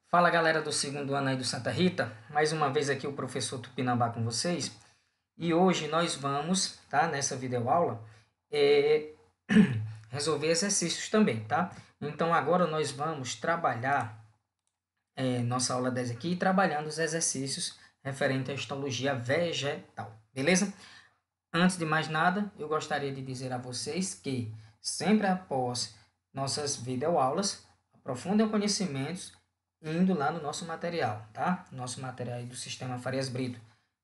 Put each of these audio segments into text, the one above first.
Fala galera do segundo ano aí do Santa Rita, mais uma vez aqui o professor Tupinambá com vocês e hoje nós vamos, tá, nessa videoaula, é, resolver exercícios também, tá? Então agora nós vamos trabalhar nossa aula 10 aqui, trabalhando os exercícios referentes à histologia vegetal, beleza? Antes de mais nada, eu gostaria de dizer a vocês que sempre após nossas videoaulas, aprofundem conhecimentos indo lá no nosso material, tá? Nosso material aí do Sistema Farias Brito.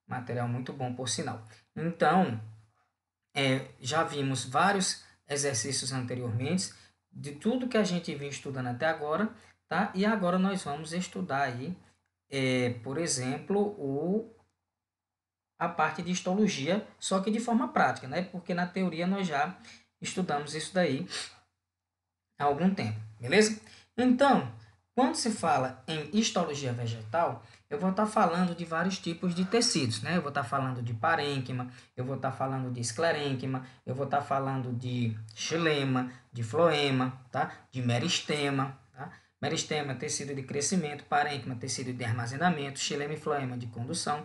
Material muito bom, por sinal. Então, já vimos vários exercícios anteriormente, de tudo que a gente vinha estudando até agora, tá? E agora nós vamos estudar aí, por exemplo, a parte de histologia, só que de forma prática, né? Porque na teoria nós já estudamos isso daí há algum tempo, beleza? Então, quando se fala em histologia vegetal, eu vou estar falando de vários tipos de tecidos, né? Eu vou estar falando de parênquima, eu vou estar falando de esclerênquima, eu vou estar falando de xilema, de floema, tá? De meristema, tá? Meristema, tecido de crescimento, parênquima, tecido de armazenamento, xilema e floema de condução.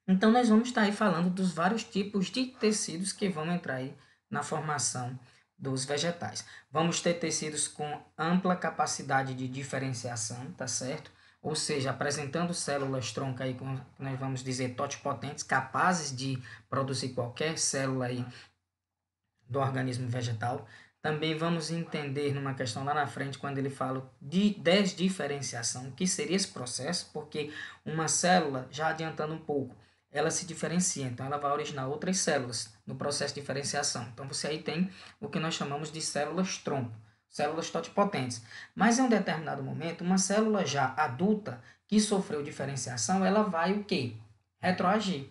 Então, nós vamos estar aí falando dos vários tipos de tecidos que vão entrar aí na formação dos vegetais. Vamos ter tecidos com ampla capacidade de diferenciação, tá certo? Ou seja, apresentando células tronco aí, com, nós vamos dizer, totipotentes, capazes de produzir qualquer célula aí do organismo vegetal. Também vamos entender numa questão lá na frente, quando ele fala de desdiferenciação, que seria esse processo, porque uma célula, já adiantando um pouco, ela se diferencia, então ela vai originar outras células no processo de diferenciação. Então você aí tem o que nós chamamos de células tronco, células totipotentes. Mas em um determinado momento, uma célula já adulta que sofreu diferenciação, ela vai o quê? Retroagir,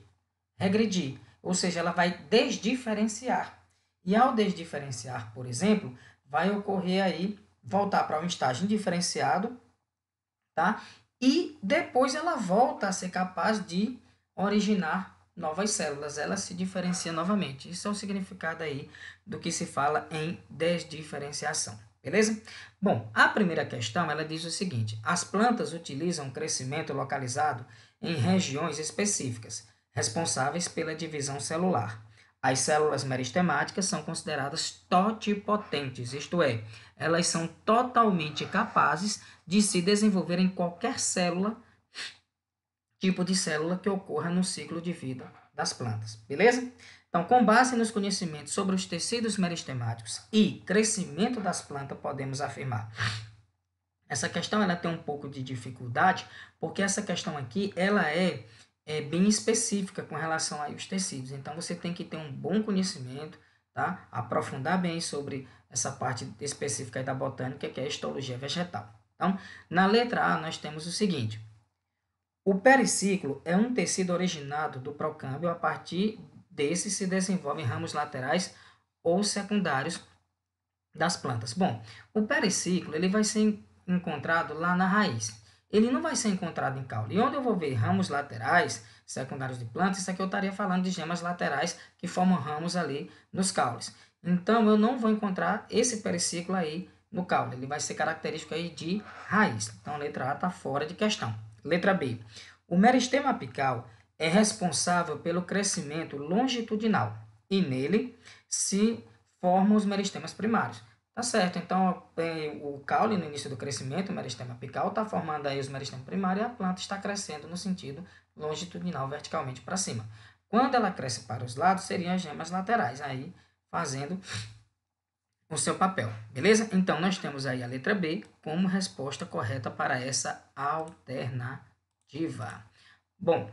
regredir, ou seja, ela vai desdiferenciar. E ao desdiferenciar, por exemplo, vai ocorrer aí voltar para um estágio indiferenciado, tá? E depois ela volta a ser capaz de originar novas células, ela se diferencia novamente. Isso é o significado aí do que se fala em desdiferenciação, beleza? Bom, a primeira questão, ela diz o seguinte: as plantas utilizam crescimento localizado em regiões específicas, responsáveis pela divisão celular. As células meristemáticas são consideradas totipotentes, isto é, elas são totalmente capazes de se desenvolver em qualquer célula, tipo de célula que ocorra no ciclo de vida das plantas, beleza? Então, com base nos conhecimentos sobre os tecidos meristemáticos e crescimento das plantas, podemos afirmar. Essa questão ela tem um pouco de dificuldade, porque essa questão aqui ela é bem específica com relação aos tecidos. Então, você tem que ter um bom conhecimento, tá? Aprofundar bem sobre essa parte específica da botânica, que é a histologia vegetal. Então, na letra A, nós temos o seguinte: o periciclo é um tecido originado do procâmbio, a partir desse se desenvolvem ramos laterais ou secundários das plantas. Bom, o periciclo ele vai ser encontrado lá na raiz. Ele não vai ser encontrado em caule. E onde eu vou ver ramos laterais, secundários de plantas, isso aqui eu estaria falando de gemas laterais que formam ramos ali nos caules. Então, eu não vou encontrar esse periciclo aí no caule. Ele vai ser característico aí de raiz. Então, a letra A está fora de questão. Letra B. O meristema apical é responsável pelo crescimento longitudinal e nele se formam os meristemas primários. Tá certo, então o caule no início do crescimento, o meristema apical, está formando aí os meristemas primários e a planta está crescendo no sentido longitudinal, verticalmente para cima. Quando ela cresce para os lados, seriam as gemas laterais, aí fazendo o seu papel, beleza? Então, nós temos aí a letra B como resposta correta para essa alternativa. Bom,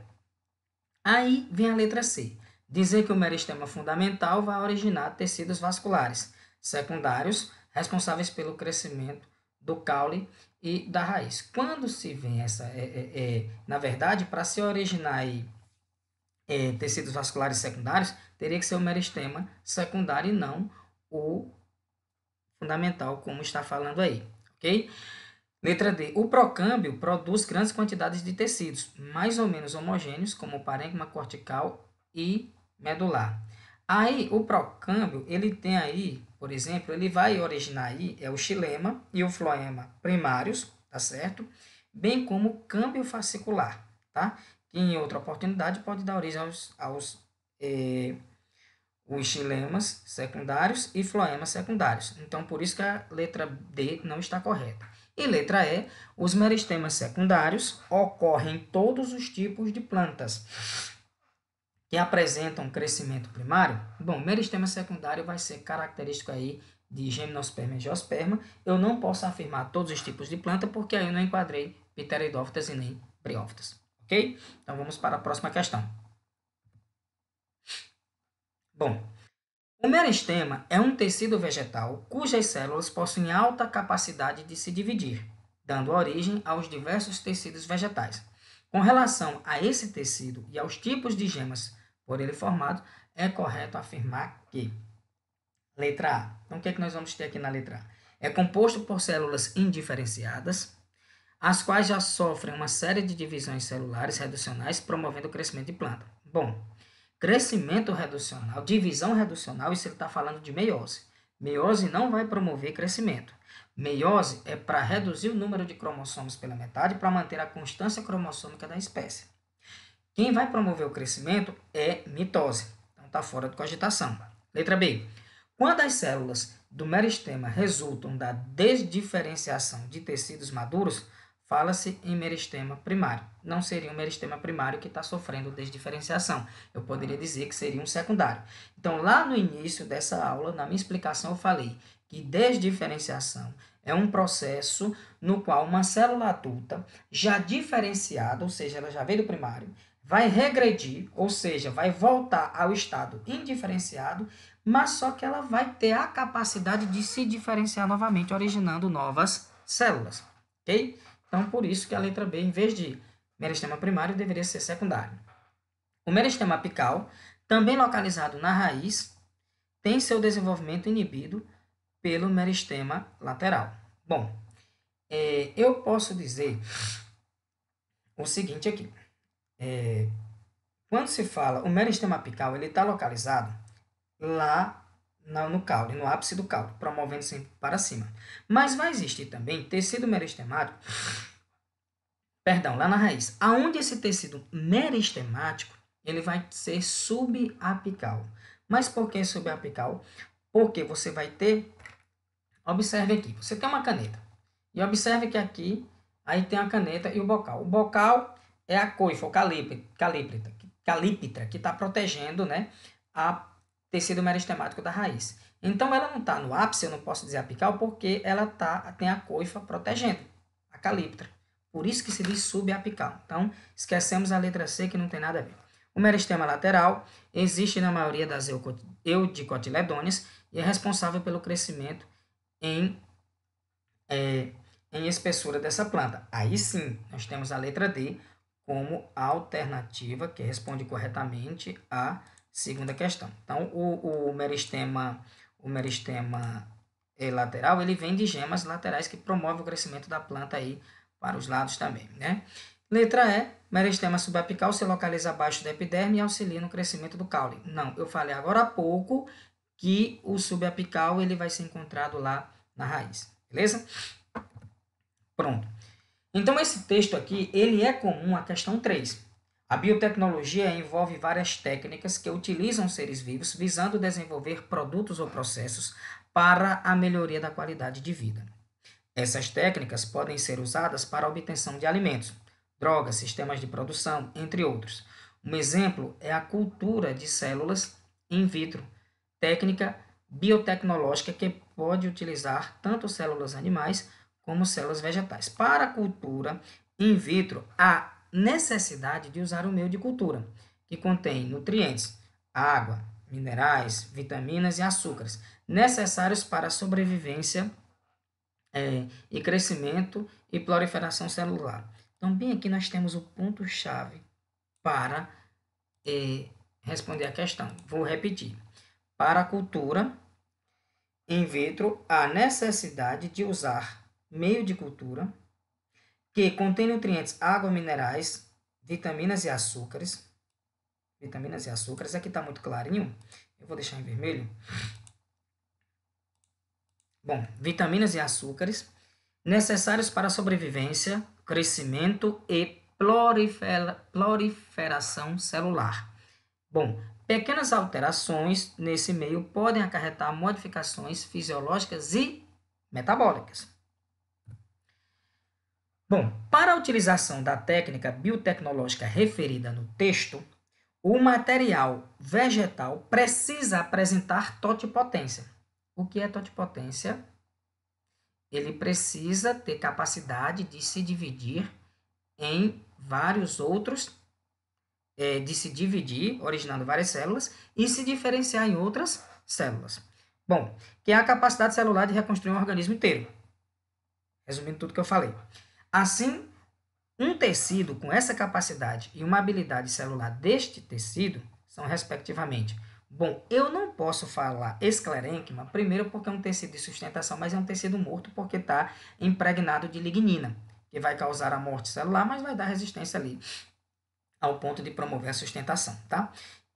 aí vem a letra C. Dizer que o meristema fundamental vai originar tecidos vasculares secundários responsáveis pelo crescimento do caule e da raiz. Quando se vê essa, na verdade, para se originar aí, tecidos vasculares secundários, teria que ser o meristema secundário e não o fundamental, como está falando aí, ok? Letra D. O procâmbio produz grandes quantidades de tecidos, mais ou menos homogêneos, como o parênquima cortical e medular. Aí, o procâmbio, ele tem aí, por exemplo, ele vai originar aí o xilema e o floema primários, tá certo? Bem como câmbio fascicular, tá? Que em outra oportunidade pode dar origem os xilemas secundários e floemas secundários. Então, por isso que a letra D não está correta. E letra E, os meristemas secundários ocorrem em todos os tipos de plantas que apresentam crescimento primário. Bom, meristema secundário vai ser característico aí de Gimnosperma e Angiosperma. Eu não posso afirmar todos os tipos de planta, porque aí eu não enquadrei Pteridófitas e nem Briófitas. Ok? Então, vamos para a próxima questão. Bom, o meristema é um tecido vegetal cujas células possuem alta capacidade de se dividir, dando origem aos diversos tecidos vegetais. Com relação a esse tecido e aos tipos de gemas por ele formado, é correto afirmar que, letra A. Então, o que é que nós vamos ter aqui na letra A? É composto por células indiferenciadas, as quais já sofrem uma série de divisões celulares reducionais, promovendo o crescimento de planta. Bom, crescimento reducional, divisão reducional, isso ele está falando de meiose. Meiose não vai promover crescimento. Meiose é para reduzir o número de cromossomos pela metade para manter a constância cromossômica da espécie. Quem vai promover o crescimento é mitose. Então está fora de cogitação. Letra B. Quando as células do meristema resultam da desdiferenciação de tecidos maduros, fala-se em meristema primário. Não seria um meristema primário que está sofrendo desdiferenciação. Eu poderia dizer que seria um secundário. Então, lá no início dessa aula, na minha explicação, eu falei que desdiferenciação é um processo no qual uma célula adulta, já diferenciada, ou seja, ela já veio do primário, vai regredir, ou seja, vai voltar ao estado indiferenciado, mas só que ela vai ter a capacidade de se diferenciar novamente, originando novas células, ok? Então, por isso que a letra B, em vez de meristema primário, deveria ser secundário. O meristema apical, também localizado na raiz, tem seu desenvolvimento inibido pelo meristema lateral. Bom, eu posso dizer o seguinte aqui. Quando se fala, o meristema apical, ele está localizado lá no caule, no ápice do caule, promovendo sempre para cima. Mas vai existir também tecido meristemático, lá na raiz. Aonde esse tecido meristemático, ele vai ser subapical. Mas por que subapical? Porque você vai ter, observe aqui, você tem uma caneta. E observe que aqui, aí tem a caneta e o bocal. O bocal é a coifa, o calípitra, que está protegendo, né, a tecido meristemático da raiz. Então, ela não está no ápice, eu não posso dizer apical, porque ela tem a coifa protegendo, a calíptra. Por isso que se diz subapical. Então, esquecemos a letra C, que não tem nada a ver. O meristema lateral existe na maioria das eudicotiledôneas e é responsável pelo crescimento em espessura dessa planta. Aí sim, nós temos a letra D como alternativa, que responde corretamente à segunda questão. Então, o meristema lateral, ele vem de gemas laterais que promovem o crescimento da planta aí para os lados também, né? Letra E, meristema subapical se localiza abaixo da epiderme e auxilia no crescimento do caule. Não, eu falei agora há pouco que o subapical ele vai ser encontrado lá na raiz, beleza? Pronto. Então, esse texto aqui, ele é comum à questão 3. A biotecnologia envolve várias técnicas que utilizam seres vivos visando desenvolver produtos ou processos para a melhoria da qualidade de vida. Essas técnicas podem ser usadas para a obtenção de alimentos, drogas, sistemas de produção, entre outros. Um exemplo é a cultura de células in vitro, técnica biotecnológica que pode utilizar tanto células animais como células vegetais. Para a cultura in vitro, há necessidade de usar o meio de cultura, que contém nutrientes, água, minerais, vitaminas e açúcares, necessários para a sobrevivência e crescimento e proliferação celular. Então, bem aqui nós temos o ponto-chave para responder a questão. Vou repetir. Para a cultura in vitro, há necessidade de usar meio de cultura que contém nutrientes, água, minerais, vitaminas e açúcares. Vitaminas e açúcares, aqui está muito clarinho. Eu vou deixar em vermelho. Bom, vitaminas e açúcares necessários para a sobrevivência, crescimento e proliferação celular. Bom, pequenas alterações nesse meio podem acarretar modificações fisiológicas e metabólicas. Bom, para a utilização da técnica biotecnológica referida no texto, o material vegetal precisa apresentar totipotência. O que é totipotência? Ele precisa ter capacidade de se dividir em vários outros, de se dividir, originando várias células, e se diferenciar em outras células. Bom, que é a capacidade celular de reconstruir um organismo inteiro. Resumindo tudo que eu falei. Assim, um tecido com essa capacidade e uma habilidade celular deste tecido são, respectivamente, bom, eu não posso falar esclerênquima, primeiro porque é um tecido de sustentação, mas é um tecido morto porque está impregnado de lignina, que vai causar a morte celular, mas vai dar resistência ali, ao ponto de promover a sustentação, tá?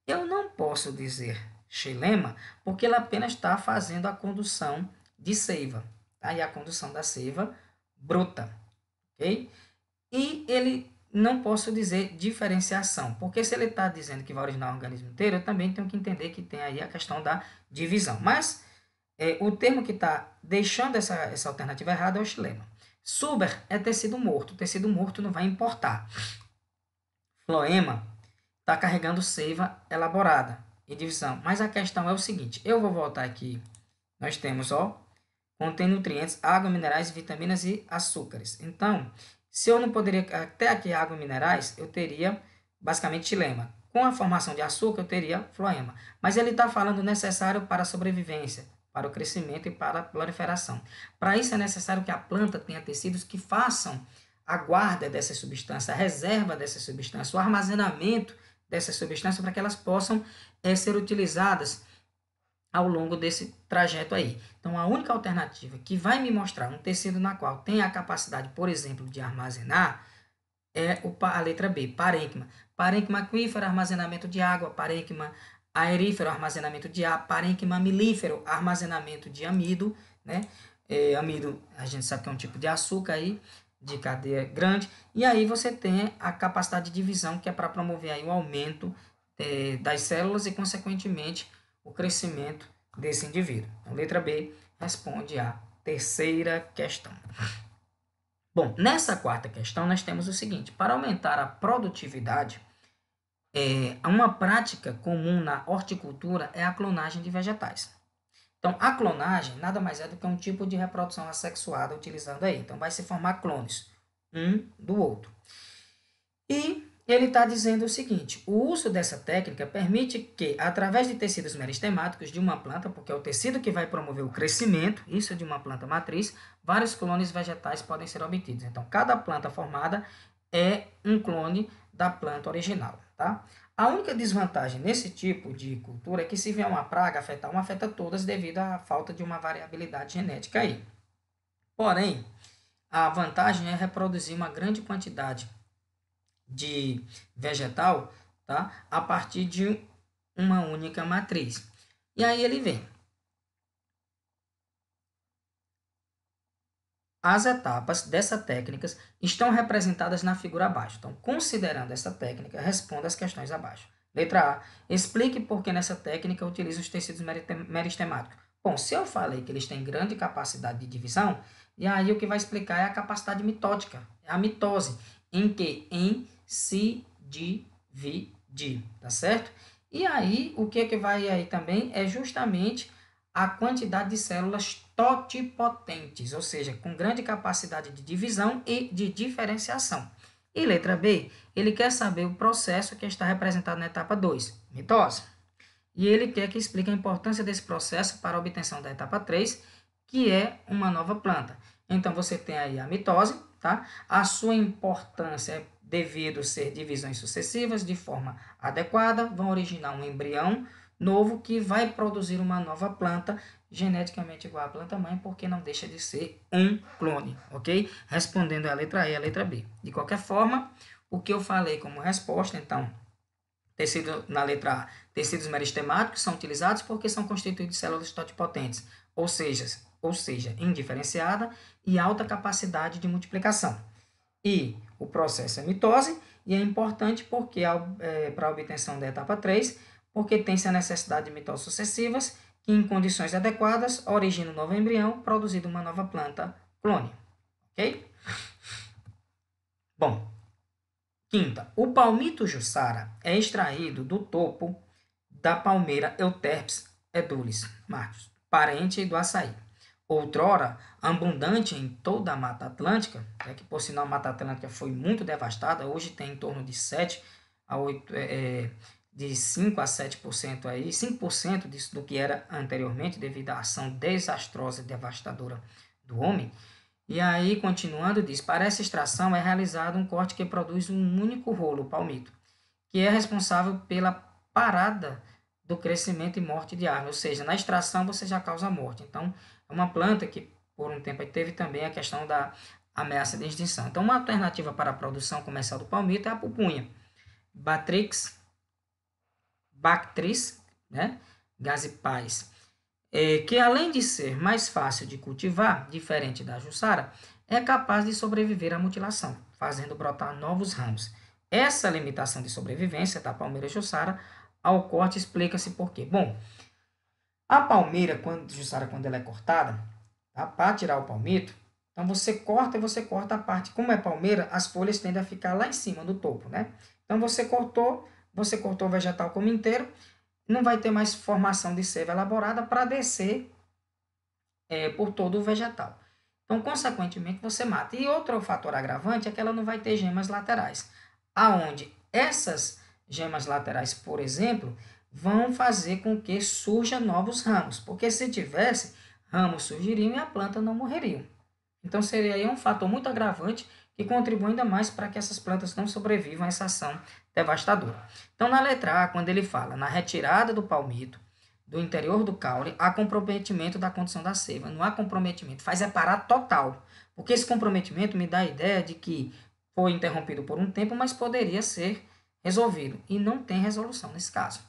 Eu não posso dizer xilema, porque ela apenas está fazendo a condução de seiva, tá? E a condução da seiva bruta, ok? E ele não posso dizer diferenciação, porque se ele está dizendo que vai originar o organismo inteiro, eu também tenho que entender que tem aí a questão da divisão. Mas o termo que está deixando essa alternativa errada é o xilema. Suber é tecido morto. O tecido morto não vai importar. Floema está carregando seiva elaborada e divisão. Mas a questão é o seguinte, eu vou voltar aqui. Nós temos, contém nutrientes, água, minerais, vitaminas e açúcares. Então, se eu não poderia, até aqui água e minerais, eu teria basicamente xilema. Com a formação de açúcar, eu teria floema. Mas ele está falando necessário para a sobrevivência, para o crescimento e para a proliferação. Para isso é necessário que a planta tenha tecidos que façam a guarda dessa substância, a reserva dessa substância, o armazenamento dessa substância para que elas possam ser utilizadas ao longo desse trajeto aí. Então, a única alternativa que vai me mostrar um tecido na qual tem a capacidade, por exemplo, de armazenar, é a letra B, parênquima. Parênquima aquífero, armazenamento de água. Parênquima aerífero, armazenamento de ar. Parênquima milífero, armazenamento de amido, né? Amido, a gente sabe que é um tipo de açúcar aí, de cadeia grande. E aí você tem a capacidade de divisão, que é para promover aí o aumento das células e, consequentemente, o crescimento desse indivíduo. Então, letra B responde a terceira questão. Bom, nessa quarta questão, nós temos o seguinte: para aumentar a produtividade, uma prática comum na horticultura é a clonagem de vegetais. Então, a clonagem nada mais é do que um tipo de reprodução assexuada utilizando aí. Então, vai se formar clones, um do outro. E ele está dizendo o seguinte: o uso dessa técnica permite que, através de tecidos meristemáticos de uma planta, porque é o tecido que vai promover o crescimento, isso é de uma planta matriz, vários clones vegetais podem ser obtidos. Então, cada planta formada é um clone da planta original, tá? A única desvantagem nesse tipo de cultura é que, se vier uma praga afetar uma, afeta todas devido à falta de uma variabilidade genética aí. Porém, a vantagem é reproduzir uma grande quantidade de vegetal, tá? A partir de uma única matriz. E aí ele vem. As etapas dessa técnica estão representadas na figura abaixo. Então, considerando essa técnica, responda as questões abaixo. Letra A. Explique por que nessa técnica utiliza os tecidos meristemáticos. Bom, se eu falei que eles têm grande capacidade de divisão, e aí o que vai explicar é a capacidade mitótica, é a mitose, em que? Em se dividir, tá certo? E aí, o que vai aí também é justamente a quantidade de células totipotentes, ou seja, com grande capacidade de divisão e de diferenciação. E letra B, ele quer saber o processo que está representado na etapa 2, mitose. E ele quer que explique a importância desse processo para a obtenção da etapa 3, que é uma nova planta. Então, você tem aí a mitose, tá? A sua importância é devido ser divisões sucessivas de forma adequada, vão originar um embrião novo que vai produzir uma nova planta geneticamente igual à planta mãe, porque não deixa de ser um clone, ok? Respondendo a letra E e a letra B. De qualquer forma, o que eu falei como resposta, então, Na letra A, tecidos meristemáticos são utilizados porque são constituídos de células totipotentes, ou seja, indiferenciada e alta capacidade de multiplicação. E o processo é mitose, e é importante porque para a obtenção da etapa 3, porque tem-se a necessidade de mitoses sucessivas, que em condições adequadas originam um novo embrião, produzindo uma nova planta clone. Ok? Bom, quinta, o palmito jussara é extraído do topo da palmeira Euterpes edulis, Marcos, parente do açaí. Outrora, abundante em toda a Mata Atlântica, que por sinal a Mata Atlântica foi muito devastada, hoje tem em torno de 7 a 8, de 5 a 7% aí, 5% disso do que era anteriormente, devido à ação desastrosa e devastadora do homem. E aí, continuando, diz, para essa extração é realizado um corte que produz um único rolo, o palmito, que é responsável pela parada do crescimento e morte de árvore, ou seja, na extração você já causa morte. Então, é uma planta que, por um tempo, teve também a questão da ameaça de extinção. Então, uma alternativa para a produção comercial do palmito é a pupunha, Bactris, né, gazipais, que além de ser mais fácil de cultivar, diferente da jussara, é capaz de sobreviver à mutilação, fazendo brotar novos ramos. Essa limitação de sobrevivência da palmeira jussara ao corte explica-se por quê. Bom, a palmeira, jussara, quando ela é cortada, tá, para tirar o palmito, então você corta a parte. Como é palmeira, as folhas tendem a ficar lá em cima do topo, né? Então você cortou o vegetal como inteiro, não vai ter mais formação de seiva elaborada para descer por todo o vegetal. Então, consequentemente, você mata. E outro fator agravante é que ela não vai ter gemas laterais, aonde essas gemas laterais, por exemplo, vão fazer com que surjam novos ramos, porque se tivesse, ramos surgiriam e a planta não morreria. Então, seria aí um fator muito agravante que contribui ainda mais para que essas plantas não sobrevivam a essa ação devastadora. Então, na letra A, quando ele fala na retirada do palmito do interior do caule, há comprometimento da condição da seiva. Não há comprometimento, faz é parar total. Porque esse comprometimento me dá a ideia de que foi interrompido por um tempo, mas poderia ser resolvido. E não tem resolução nesse caso.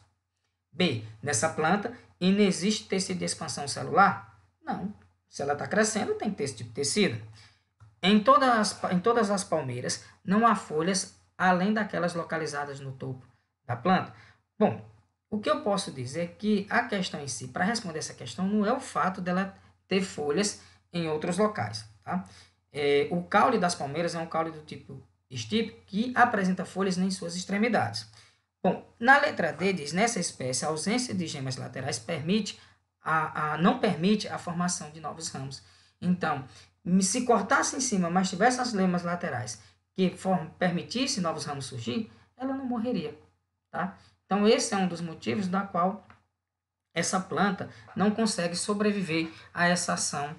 B. Nessa planta, inexiste tecido de expansão celular? Não. Se ela está crescendo, tem que ter esse tipo de tecido. Em todas as palmeiras, não há folhas além daquelas localizadas no topo da planta. Bom, o que eu posso dizer é que a questão em si, para responder essa questão, não é o fato dela ter folhas em outros locais. Tá? O caule das palmeiras é um caule do tipo estípico que apresenta folhas em suas extremidades. Bom, na letra D diz, nessa espécie, a ausência de gemas laterais não permite a formação de novos ramos. Então, se cortasse em cima, mas tivesse as gemas laterais que permitisse novos ramos surgir, ela não morreria. Tá? Então, esse é um dos motivos da qual essa planta não consegue sobreviver a essa ação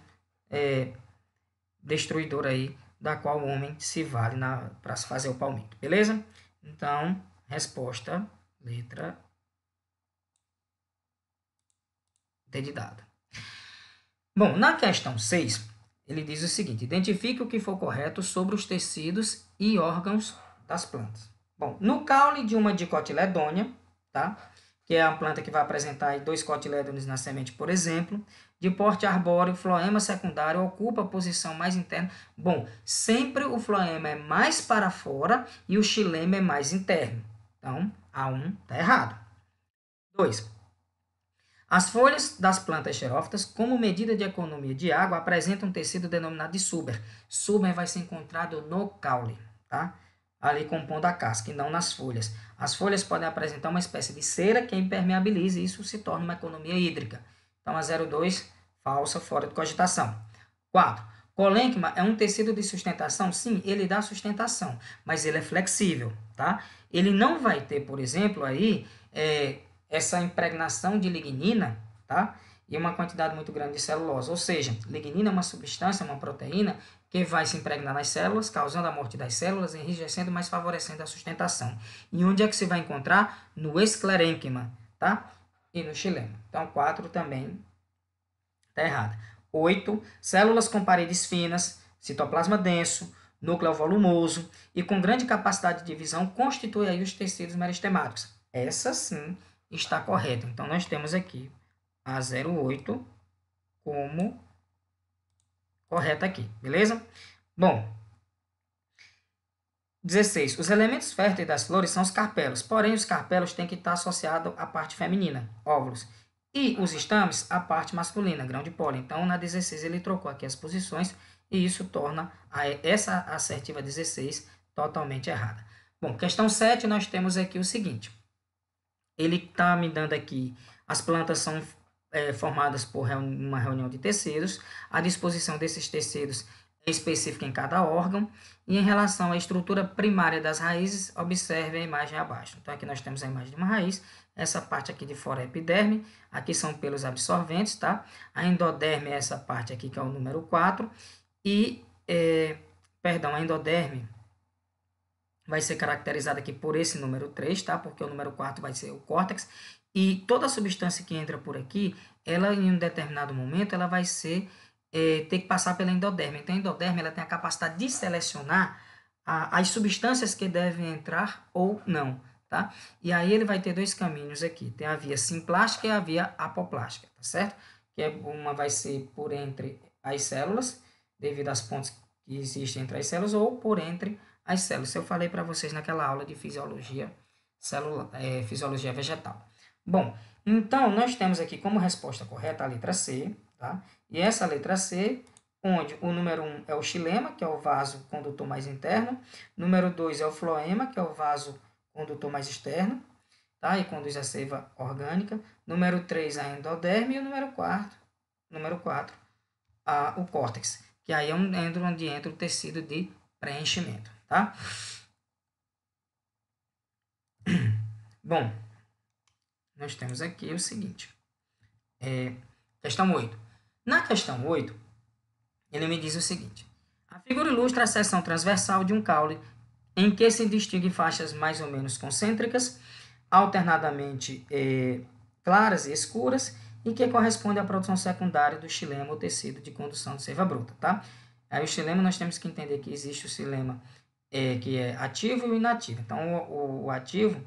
destruidora aí, da qual o homem se vale para se fazer o palmito. Beleza? Então, resposta, letra D de dado. Bom, na questão 6, ele diz o seguinte, identifique o que for correto sobre os tecidos e órgãos das plantas. Bom, no caule de uma dicotiledônia, tá? Que é a planta que vai apresentar 2 cotilédones na semente, por exemplo, de porte arbóreo, floema secundário ocupa a posição mais interna. Bom, sempre o floema é mais para fora e o xilema é mais interno. Então, A1 está errado. 2. As folhas das plantas xerófitas, como medida de economia de água, apresentam um tecido denominado de suber. Suber vai ser encontrado no caule, tá? Ali compondo a casca e não nas folhas. As folhas podem apresentar uma espécie de cera que impermeabiliza e isso se torna uma economia hídrica. Então, a 02, falsa, fora de cogitação. 4. Colênquima é um tecido de sustentação? Sim, ele dá sustentação, mas ele é flexível, tá? Ele não vai ter, por exemplo, aí, essa impregnação de lignina, tá? E uma quantidade muito grande de celulose. Ou seja, lignina é uma substância, uma proteína, que vai se impregnar nas células, causando a morte das células, enrijecendo, mas favorecendo a sustentação. E onde é que se vai encontrar? No esclerênquima, tá? E no xilema. Então, 4 também está errado. 8. Células com paredes finas, citoplasma denso, núcleo volumoso e com grande capacidade de divisão constituem aí os tecidos meristemáticos. Essa sim está correta. Então, nós temos aqui a 08 como correta aqui, beleza? Bom, 16. Os elementos férteis das flores são os carpelos, porém os carpelos têm que estar associados à parte feminina, óvulos, e os estames à parte masculina, grão de pólen. Então, na 16 ele trocou aqui as posições e isso torna essa assertiva 16 totalmente errada. Bom, questão 7, nós temos aqui o seguinte. Ele está me dando aqui, as plantas são formadas por uma reunião de tecidos, a disposição desses tecidos é específica em cada órgão, e em relação à estrutura primária das raízes, observe a imagem abaixo. Então, aqui nós temos a imagem de uma raiz, essa parte aqui de fora é epiderme, aqui são pelos absorventes, tá? A endoderme é essa parte aqui que é o número 4, e, a endoderme vai ser caracterizada aqui por esse número 3, tá? Porque o número 4 vai ser o córtex. E toda substância que entra por aqui, ela em um determinado momento, ela vai ser, ter que passar pela endoderme. Então, a endoderme ela tem a capacidade de selecionar as substâncias que devem entrar ou não, tá? E aí ele vai ter dois caminhos aqui. Tem a via simplástica e a via apoplástica, tá certo? Que uma vai ser por entre as células, devido às pontes que existem entre as células, ou por entre as células. Eu falei para vocês naquela aula de fisiologia celular, fisiologia vegetal. Bom, então nós temos aqui como resposta correta a letra C, tá? E essa letra C, onde o número 1 é o xilema, que é o vaso condutor mais interno, número 2 é o floema, que é o vaso condutor mais externo, tá? E conduz a seiva orgânica, número 3 a endoderme e o número 4 o córtex, que aí é onde entra o tecido de preenchimento, tá? Bom, nós temos aqui o seguinte, questão 8. Na questão 8, ele me diz o seguinte, a figura ilustra a seção transversal de um caule em que se distinguem faixas mais ou menos concêntricas, alternadamente claras e escuras, e que corresponde à produção secundária do xilema ou tecido de condução de seiva bruta, tá? Aí o xilema nós temos que entender que existe o xilema que é ativo e o inativo. Então, o ativo,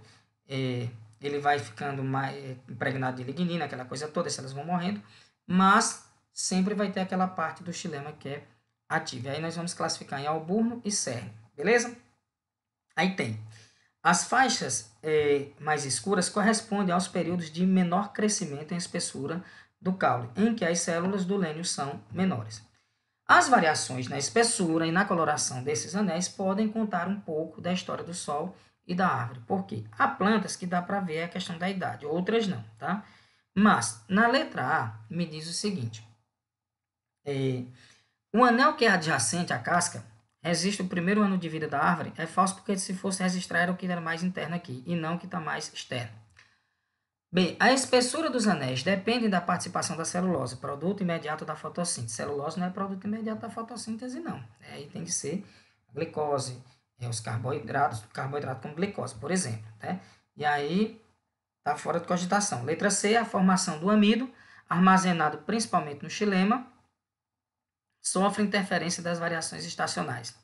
ele vai ficando mais impregnado de lignina, aquela coisa toda, as células vão morrendo, mas sempre vai ter aquela parte do xilema que é ativa. Aí nós vamos classificar em alburno e cerne, beleza? Aí tem as faixas mais escuras correspondem aos períodos de menor crescimento em espessura do caule, em que as células do lênio são menores. As variações na espessura e na coloração desses anéis podem contar um pouco da história do Sol e da árvore. Por quê? Há plantas que dá para ver a questão da idade, outras não, tá? Mas, na letra A, me diz o seguinte. O anel que é adjacente à casca resiste o primeiro ano de vida da árvore. É falso porque se fosse registrar era o que era mais interno aqui, e não o que está mais externo. B. A espessura dos anéis depende da participação da celulose, produto imediato da fotossíntese. Celulose não é produto imediato da fotossíntese, não. Aí tem que ser a glicose, os carboidrato como glicose, por exemplo. Né? E aí está fora de cogitação. Letra C, a formação do amido, armazenado principalmente no xilema, sofre interferência das variações estacionais.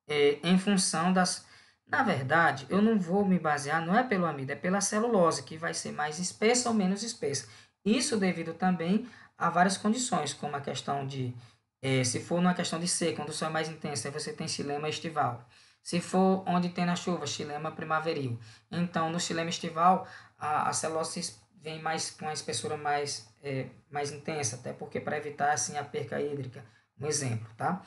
Em função das... Na verdade, eu não vou me basear, não é pelo amido, é pela celulose, que vai ser mais espessa ou menos espessa. Isso devido também a várias condições, como a questão de... se for numa questão de seca, quando o sol é mais intenso, aí você tem xilema estival. Se for onde tem na chuva, xilema primaveril. Então, no xilema estival, a celulose vem mais com a espessura mais intensa, até porque para evitar assim, a perca hídrica. Um exemplo, tá?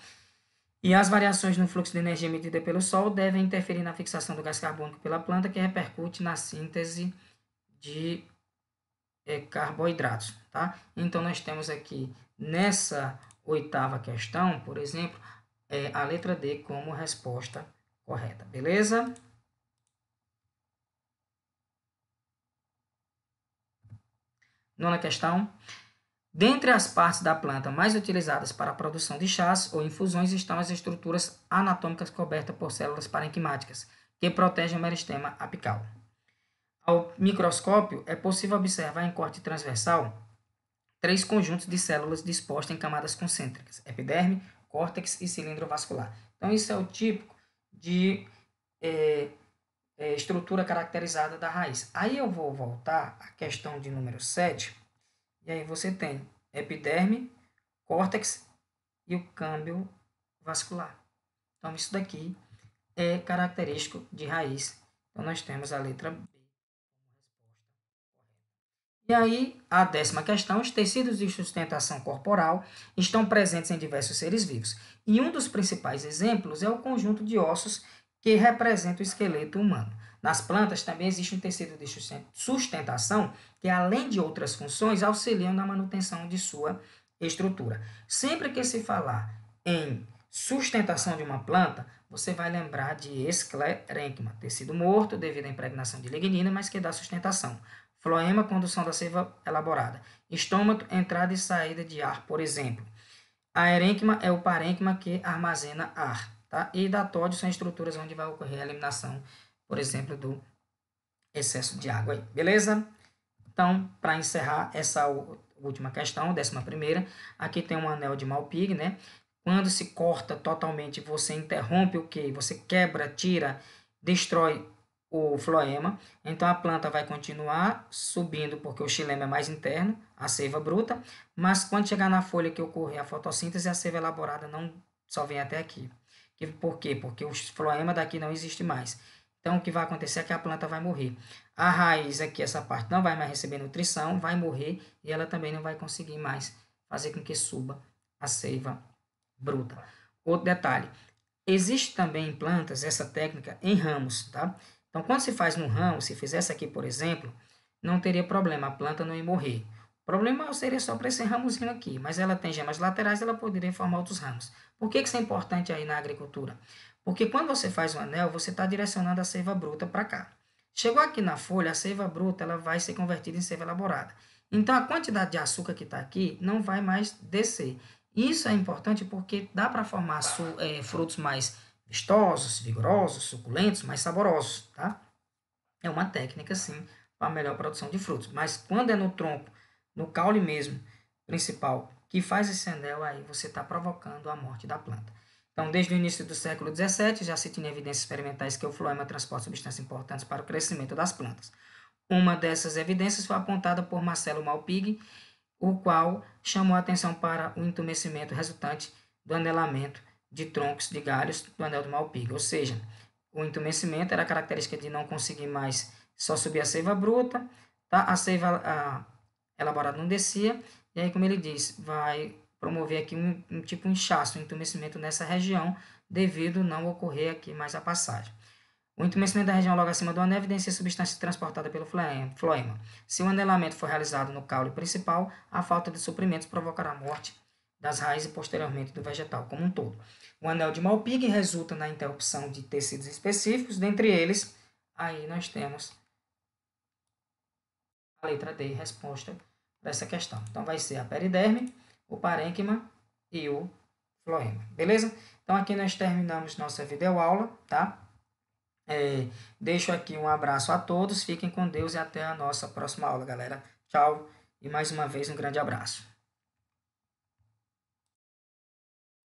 E as variações no fluxo de energia emitida pelo Sol devem interferir na fixação do gás carbônico pela planta, que repercute na síntese de carboidratos, tá? Então, nós temos aqui, nessa oitava questão, por exemplo, a letra D como resposta correta, beleza? Nona questão. Dentre as partes da planta mais utilizadas para a produção de chás ou infusões estão as estruturas anatômicas cobertas por células parenquimáticas, que protegem o meristema apical. Ao microscópio, é possível observar em corte transversal 3 conjuntos de células dispostas em camadas concêntricas, epiderme, córtex e cilindro vascular. Então, isso é o típico de estrutura caracterizada da raiz. Aí eu vou voltar à questão de número 7, e aí você tem epiderme, córtex e o câmbio vascular. Então, isso daqui é característico de raiz. Então, nós temos a letra B. E aí, a 10ª questão, os tecidos de sustentação corporal estão presentes em diversos seres vivos. E um dos principais exemplos é o conjunto de ossos que representa o esqueleto humano. Nas plantas também existe um tecido de sustentação que, além de outras funções, auxiliam na manutenção de sua estrutura. Sempre que se falar em sustentação de uma planta, você vai lembrar de esclerênquima, tecido morto devido à impregnação de lignina, mas que dá sustentação. Floema, condução da seiva elaborada. Estômago, entrada e saída de ar, por exemplo. A herênquima é o parênquima que armazena ar. Tá? E datóide são estruturas onde vai ocorrer a eliminação, por exemplo, do excesso de água. Aí. Beleza? Então, para encerrar essa última questão, 11ª, aqui tem um anel de Malpighi, né? Quando se corta totalmente, você interrompe o quê? Você quebra, tira, destrói o floema. Então, a planta vai continuar subindo, porque o xilema é mais interno, a seiva bruta, mas quando chegar na folha que ocorrer a fotossíntese, a seiva elaborada não só vem até aqui. Por quê? Porque o floema daqui não existe mais. Então, o que vai acontecer é que a planta vai morrer. A raiz aqui, essa parte, não vai mais receber nutrição, vai morrer e ela também não vai conseguir mais fazer com que suba a seiva bruta. Outro detalhe, existe também em plantas essa técnica em ramos, tá? Então, quando se faz no ramo, se fizesse aqui, por exemplo, não teria problema, a planta não ia morrer. O problema seria só para esse ramozinho aqui, mas ela tem gemas laterais, ela poderia formar outros ramos. Por que isso é importante aí na agricultura? Porque quando você faz um anel, você está direcionando a seiva bruta para cá. Chegou aqui na folha, a seiva bruta ela vai ser convertida em seiva elaborada. Então, a quantidade de açúcar que está aqui não vai mais descer. Isso é importante porque dá para formar frutos mais vistosos, vigorosos, suculentos, mais saborosos, tá? É uma técnica, sim, para melhor produção de frutos. Mas quando é no tronco, no caule mesmo, principal, que faz esse anel, aí você está provocando a morte da planta. Então, desde o início do século XVII, já se tinha evidências experimentais que o floema transporta substâncias importantes para o crescimento das plantas. Uma dessas evidências foi apontada por Marcelo Malpighi, o qual chamou a atenção para o entumecimento resultante do anelamento de troncos de galhos do anel do Malpighi. Ou seja, o entumecimento era a característica de não conseguir mais só subir a seiva bruta, tá? A seiva elaborada não descia, e aí, como ele diz, vai promover aqui um tipo de inchaço, um entumecimento nessa região, devido não ocorrer aqui mais a passagem. O entumecimento da região logo acima do anel evidencia substância transportada pelo floema. Se o anelamento for realizado no caule principal, a falta de suprimentos provocará a morte das raízes e posteriormente do vegetal como um todo. O anel de Malpighi resulta na interrupção de tecidos específicos, dentre eles, aí nós temos a letra D, resposta para essa questão. Então, vai ser a periderme, o parênquima e o floema, beleza? Então, aqui nós terminamos nossa videoaula, tá? Deixo aqui um abraço a todos, fiquem com Deus e até a nossa próxima aula, galera. Tchau e mais uma vez um grande abraço.